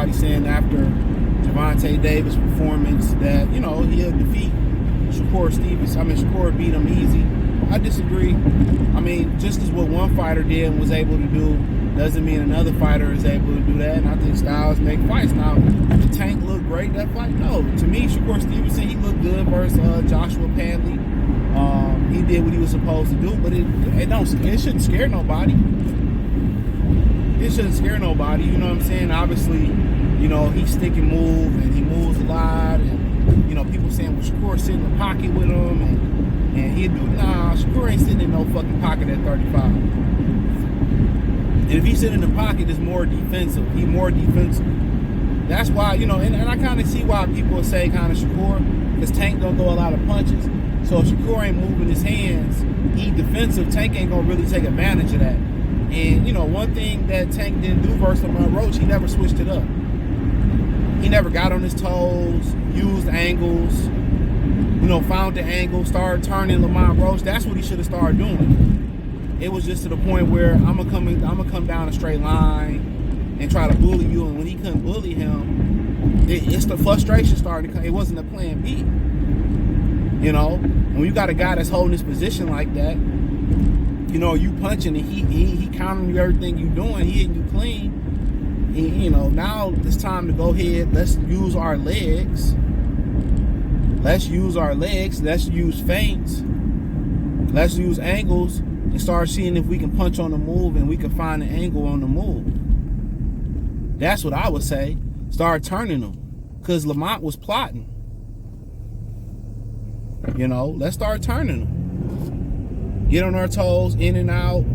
everybody saying after Gervonta Davis' performance that, you know, he'll defeat Shakur Stevenson. I mean, Shakur beat him easy. I disagree. I mean, just as what one fighter did and was able to do doesn't mean another fighter is able to do that. And I think styles make fights. Now, did Tank look great that fight? No. To me, Shakur Stevenson, he looked good versus Joshua Padley. He did what he was supposed to do, but it shouldn't scare nobody. It shouldn't scare nobody. You know what I'm saying? Obviously, you know, he stick and move, and he moves a lot. And, you know, people saying, well, Shakur sit in the pocket with him, and he'd do, nah, Shakur ain't sitting in no fucking pocket at 35. And if he's sitting in the pocket, it's more defensive. He's more defensive. That's why, you know, and I kind of see why people say kind of Shakur, because Tank don't throw a lot of punches. So if Shakur ain't moving his hands, he defensive, Tank ain't gonna really take advantage of that. And, you know, one thing that Tank didn't do versus Lamont Roach, he never switched it up. He never got on his toes, used angles, you know, found the angle, started turning Lamont Roach. That's what he should have started doing. It was just to the point where I'm gonna come down a straight line and try to bully you. And when he couldn't bully him, it's the frustration started to come. It wasn't a plan B. You know, and when you got a guy that's holding his position like that, you know, you punching and he countering you everything you doing, he hitting you clean. You know, now it's time to go ahead. Let's use our legs. Let's use our legs. Let's use feints. Let's use angles and start seeing if we can punch on the move and we can find an angle on the move. That's what I would say. Start turning them, because Lamont was plotting. You know, let's start turning them. Get on our toes, in and out,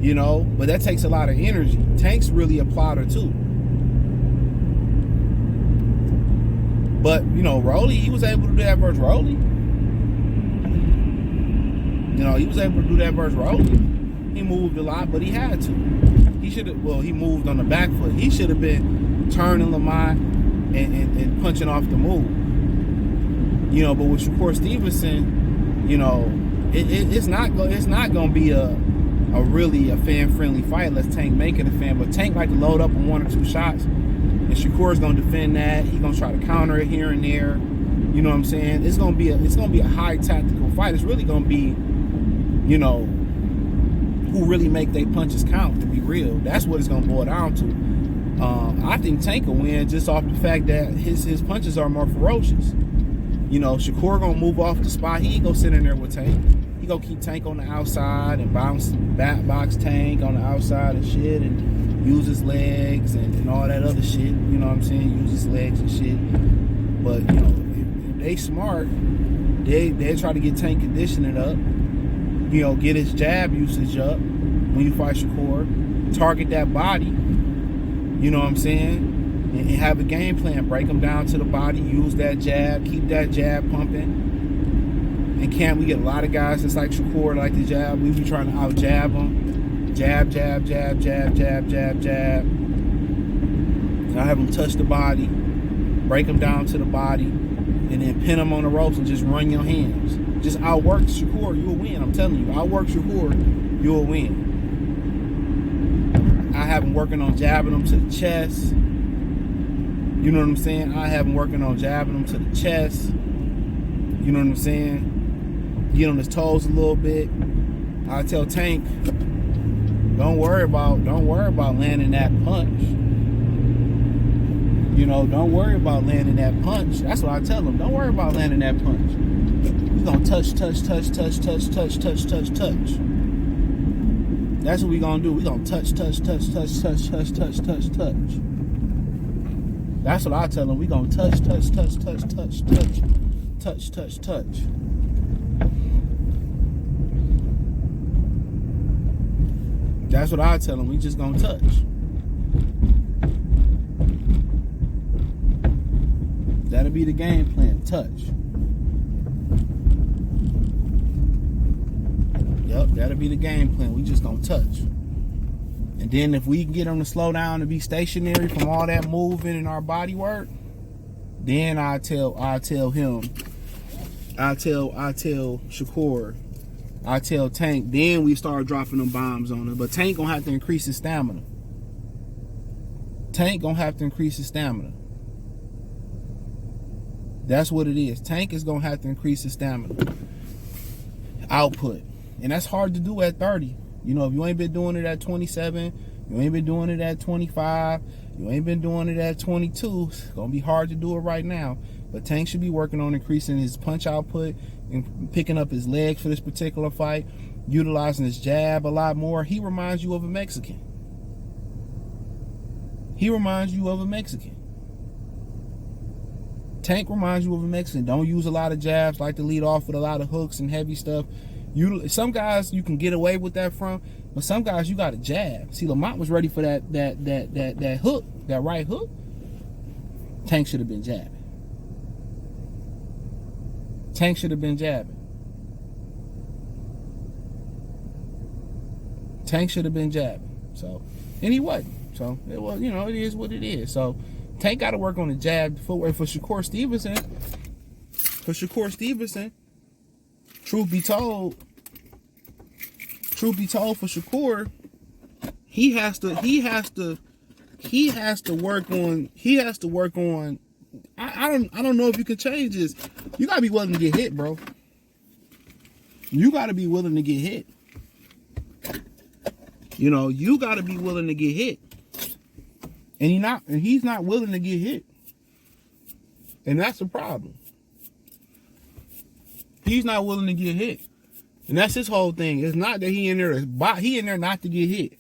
you know, but that takes a lot of energy. Tank's really a plotter too. But, you know, Rolly, he was able to do that versus Rolly. You know, he was able to do that versus Rolly. He moved a lot, but he had to. He should have, well, he moved on the back foot. He should have been turning Lamont and punching off the move. You know, but with Shakur Stevenson, you know, it's not going to be a really fan-friendly fight unless Tank make it a fan. But Tank like to load up on one or two shots, and Shakur's going to defend that. He's going to try to counter it here and there. You know what I'm saying? It's going to be a high tactical fight. It's really going to be, you know, who really make their punches count, to be real. That's what it's going to boil down to. I think Tank will win just off the fact that his punches are more ferocious. You know, Shakur gonna move off the spot. He ain't gonna sit in there with Tank. He gonna keep Tank on the outside and box Tank on the outside and shit, and use his legs and all that other shit. You know what I'm saying? Use his legs and shit. But, you know, if they smart, they try to get Tank conditioning up. You know, get his jab usage up when you fight Shakur. Target that body. You know what I'm saying? And have a game plan. Break them down to the body. Use that jab. Keep that jab pumping. And we get a lot of guys that's like Shakur, like the jab. We be trying to out jab them. Jab, jab, jab, jab, jab, jab, jab. And I have them touch the body. Break them down to the body. And then pin them on the ropes and just run your hands. Just outwork Shakur, you'll win. I'm telling you. Outwork Shakur, you'll win. I have them working on jabbing them to the chest. You know what I'm saying? I have him working on jabbing him to the chest. You know what I'm saying? Get on his toes a little bit. I tell Tank, don't worry about landing that punch. You know, don't worry about landing that punch. That's what I tell him. Don't worry about landing that punch. We're gonna touch. That's what we're gonna do. We're gonna touch. That's what I tell them. We gonna touch. That's what I tell them. We just gonna touch. That'll be the game plan. Touch. Yep, that'll be the game plan. We just gonna touch. And then if we can get them to slow down and be stationary from all that moving and our body work, then I tell Shakur, I tell Tank, then we start dropping them bombs on him. But Tank gonna have to increase his stamina. Tank gonna have to increase his stamina. That's what it is. Tank is gonna have to increase his stamina output, and that's hard to do at 30. You know, if you ain't been doing it at 27, you ain't been doing it at 25, you ain't been doing it at 22. It's gonna be hard to do it right now. But Tank should be working on increasing his punch output and picking up his legs for this particular fight, utilizing his jab a lot more. He reminds you of a Mexican. He reminds you of a Mexican. Tank reminds you of a Mexican. Don't use a lot of jabs, like to lead off with a lot of hooks and heavy stuff. Some guys you can get away with that from, but some guys you got to jab. See, Lamont was ready for that hook, that right hook. Tank should have been jabbing. Tank should have been jabbing. Tank should have been jabbing. So, and he wasn't. So, it was, you know, it is what it is. So, Tank got to work on the jab footwork for Shakur Stevenson. Truth be told, for Shakur, he has to work on. I don't know if you can change this. You gotta be willing to get hit, bro. You gotta be willing to get hit. You know, you gotta be willing to get hit. And he's not willing to get hit. And that's the problem. He's not willing to get hit. And that's his whole thing. It's not that he in there not to get hit.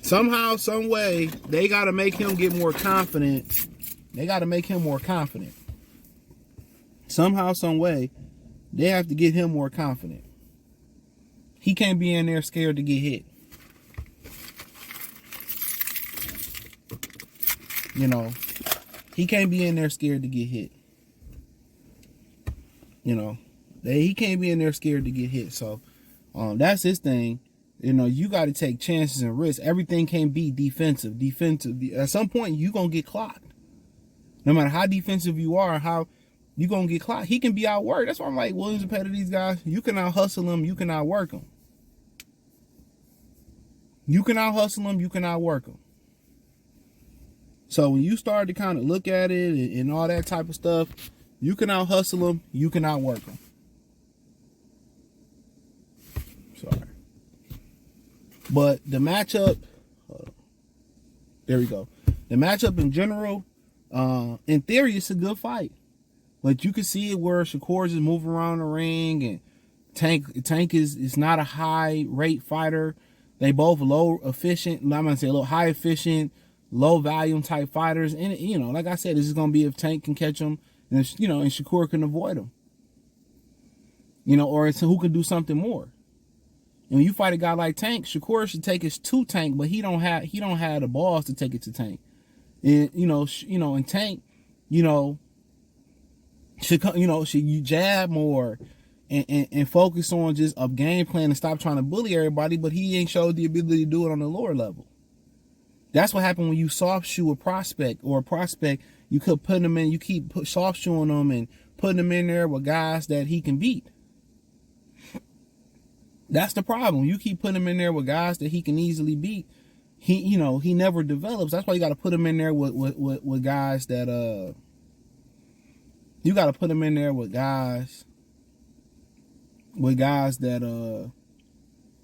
Somehow, some way, they got to make him get more confident. They got to make him more confident. Somehow, some way, they have to get him more confident. He can't be in there scared to get hit. You know, he can't be in there scared to get hit. You know, he can't be in there scared to get hit. So, that's his thing. You know, you got to take chances and risks. Everything can't be defensive. At some point, you're going to get clocked. No matter how defensive you are, how you're going to get clocked. He can be outworked. That's why I'm like, Williams and Petty, these guys, you can out-hustle them, you can outwork them. You can out-hustle them, you can outwork them. So when you start to kind of look at it and all that type of stuff, you can out-hustle them, you can outwork them. Sorry. But the matchup, there we go. The matchup in general, in theory, it's a good fight. But you can see it where Shakur is moving around the ring, and Tank is not a high rate fighter. They both low efficient, I'm gonna say a little high efficient, low volume type fighters. And you know, like I said, this is gonna be if Tank can catch them, and you know, and Shakur can avoid them. You know, or it's who can do something more. And when you fight a guy like Tank, Shakur should take it to Tank, but he don't have the balls to take it to Tank. And and Tank, should you jab more and focus on just a game plan and stop trying to bully everybody, but he ain't showed the ability to do it on the lower level. That's what happened when you soft shoe a prospect, you could put him in, you keep soft shoeing them and putting him in there with guys that he can beat. That's the problem. You keep putting him in there with guys that he can easily beat. He never develops. That's why you got to put him in there with guys that you got to put him in there with guys that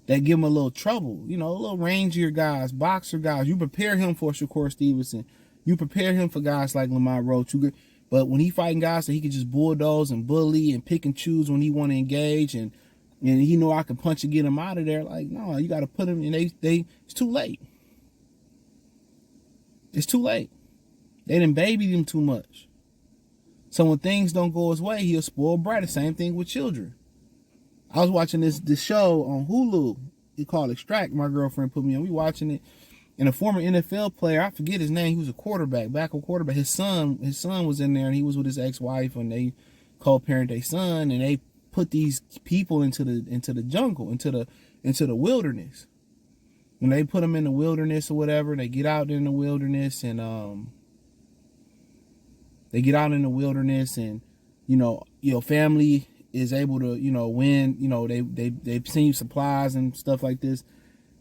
give him a little trouble. You know, a little rangier guys, boxer guys. You prepare him for Shakur Stevenson. You prepare him for guys like Lamont Roach. But when he fighting guys that he can just bulldoze and bully and pick and choose when he want to engage and he know I can punch and get him out of there. Like, no, you got to put him in. It's too late. It's too late. They done babied him too much. So when things don't go his way, he'll spoil brat. The same thing with children. I was watching this show on Hulu. It called Extract. My girlfriend put me on. We watching it. And a former NFL player, I forget his name. He was a backup quarterback. His son was in there, and he was with his ex-wife, and they co-parent their son, and they put these people into the jungle, into the wilderness. When they put them in the wilderness or whatever, and they get out in the wilderness and your family is able to, win, they send you supplies and stuff like this.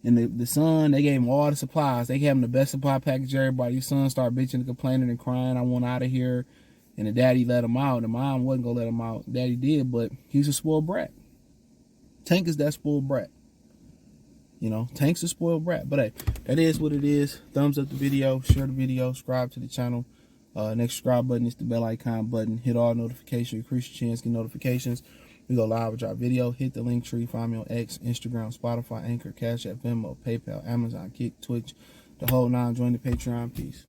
And the son, they gave him all the supplies. They gave him the best supply package. Everybody, his son started bitching and complaining and crying. I want out of here. And the daddy let him out. The mom wasn't going to let him out. Daddy did, but he's a spoiled brat. Tank is that spoiled brat. You know, Tank's a spoiled brat. But hey, that is what it is. Thumbs up the video. Share the video. Subscribe to the channel. Next subscribe button is the bell icon button. Hit all notifications. Increase your chance to get notifications. We go live with our video. Hit the link tree. Find me on X, Instagram, Spotify, Anchor, Cash App, Venmo, PayPal, Amazon, Kick, Twitch, the whole nine. Join the Patreon. Peace.